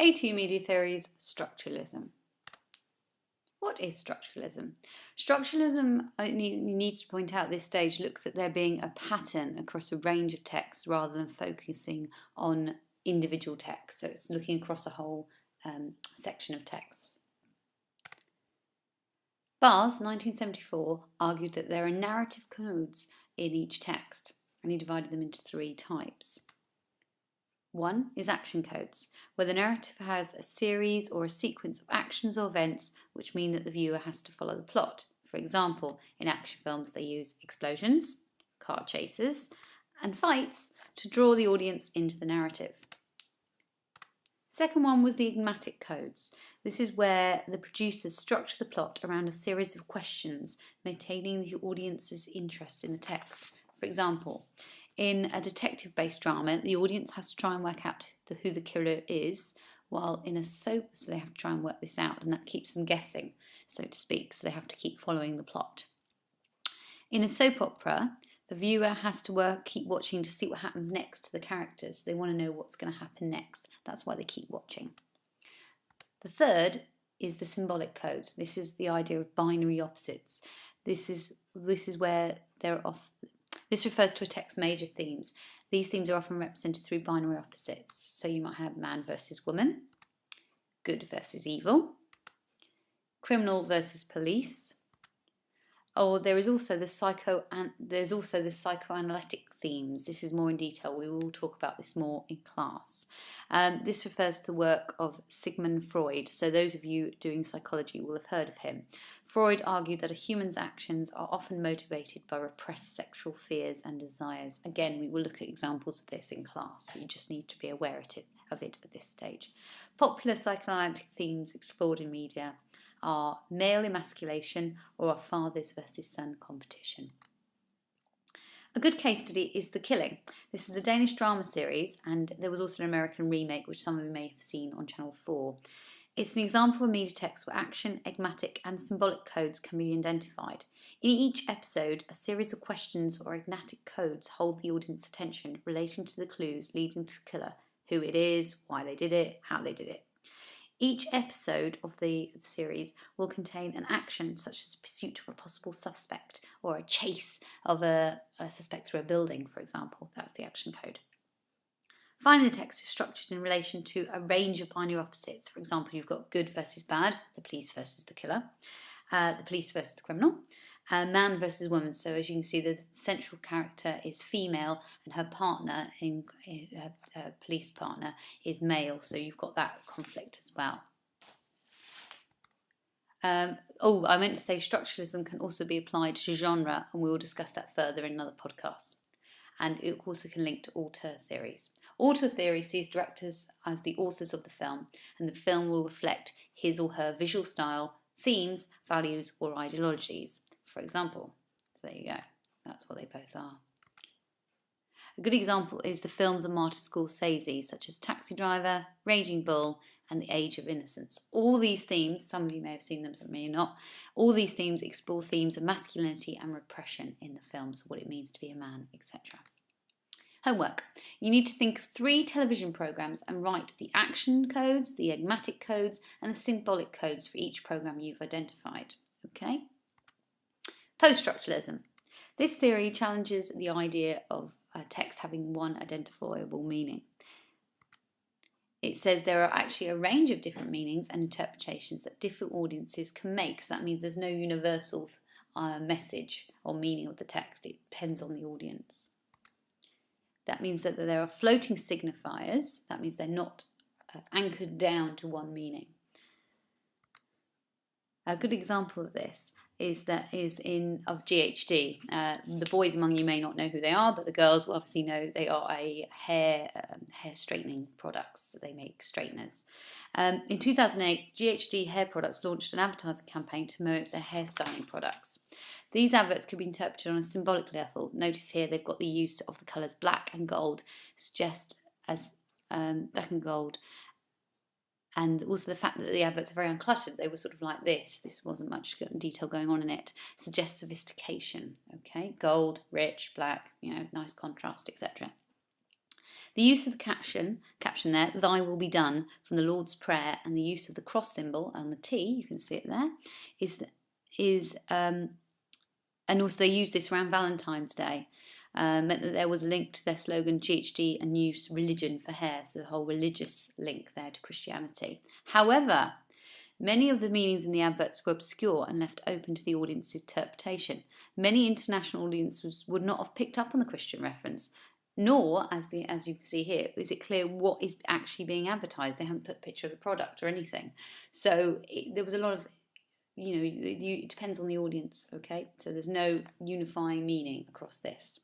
A2 Media Theories, Structuralism. What is structuralism? Structuralism, you need to point out at this stage, looks at there being a pattern across a range of texts rather than focusing on individual texts. So it's looking across a whole section of texts. Bars, 1974, argued that there are narrative codes in each text, and he divided them into three types. One is action codes, where the narrative has a series or a sequence of actions or events which mean that the viewer has to follow the plot. For example, in action films they use explosions, car chases, and fights to draw the audience into the narrative. Second one was the enigmatic codes. This is where the producers structure the plot around a series of questions, maintaining the audience's interest in the text. For example, in a detective-based drama, the audience has to try and work out who the killer is, while in a soap, so they have to try and work this out, and that keeps them guessing, so to speak, so they have to keep following the plot. In a soap opera, the viewer has to keep watching to see what happens next to the characters. They want to know what's going to happen next. That's why they keep watching. The third is the symbolic codes. This is the idea of binary opposites. This is where this refers to a text's major themes. These themes are often represented through binary opposites. So you might have man versus woman, good versus evil, criminal versus police. Or there's also the psychoanalytic themes. This is more in detail. We will talk about this more in class. This refers to the work of Sigmund Freud. So those of you doing psychology will have heard of him. Freud argued that a human's actions are often motivated by repressed sexual fears and desires. Again, we will look at examples of this in class. You just need to be aware of it at this stage. Popular psychoanalytic themes explored in media are male emasculation or a fathers versus son competition. A good case study is The Killing. This is a Danish drama series, and there was also an American remake which some of you may have seen on Channel 4. It's an example of a media text where action, enigmatic and symbolic codes can be identified. In each episode, a series of questions or enigmatic codes hold the audience's attention relating to the clues leading to the killer, who it is, why they did it, how they did it. Each episode of the series will contain an action such as the pursuit of a possible suspect or a chase of a suspect through a building, for example. That's the action code. Finally, the text is structured in relation to a range of binary opposites. For example, you've got good versus bad, the police versus the killer, the police versus the criminal, man versus woman. So as you can see, the central character is female and her partner, her police partner, is male. So you've got that conflict as well. I meant to say structuralism can also be applied to genre, and we will discuss that further in another podcast. And it also can link to auteur theories. Auteur theory sees directors as the authors of the film, and the film will reflect his or her visual style, themes, values, or ideologies. For example, there you go, that's what they both are. A good example is the films of Martin Scorsese, such as Taxi Driver, Raging Bull, and The Age of Innocence. All these themes, some of you may have seen them, some may not, all these themes explore themes of masculinity and repression in the films, what it means to be a man, etc. Homework. You need to think of 3 television programmes and write the action codes, the enigmatic codes, and the symbolic codes for each programme you've identified. Okay? Post-structuralism. This theory challenges the idea of a text having one identifiable meaning. It says there are actually a range of different meanings and interpretations that different audiences can make. So that means there's no universal message or meaning of the text. It depends on the audience. That means that there are floating signifiers. That means they're not anchored down to one meaning. A good example of this is of GHD. The boys among you may not know who they are, but the girls will obviously know they are a hair straightening products. They make straighteners. In 2008, GHD Hair Products launched an advertising campaign to promote their hairstyling products. These adverts could be interpreted on a symbolic level. Notice here they've got the use of the colours black and gold, suggest as black and gold. And also the fact that the adverts are very uncluttered, they were sort of like this. This wasn't much detail going on in it. Suggests sophistication, okay? Gold, rich, black, nice contrast, etc. The use of the caption there, thy will be done, from the Lord's Prayer, and the use of the cross symbol and the T, you can see it there, and also they use this around Valentine's Day, meant that there was a link to their slogan GHD, a new religion for hair, so the whole religious link there to Christianity. However, many of the meanings in the adverts were obscure and left open to the audience's interpretation. Many international audiences would not have picked up on the Christian reference, nor, as you can see here, is it clear what is actually being advertised. They haven't put a picture of the product or anything. So there was a lot of, it depends on the audience, okay? So there's no unifying meaning across this.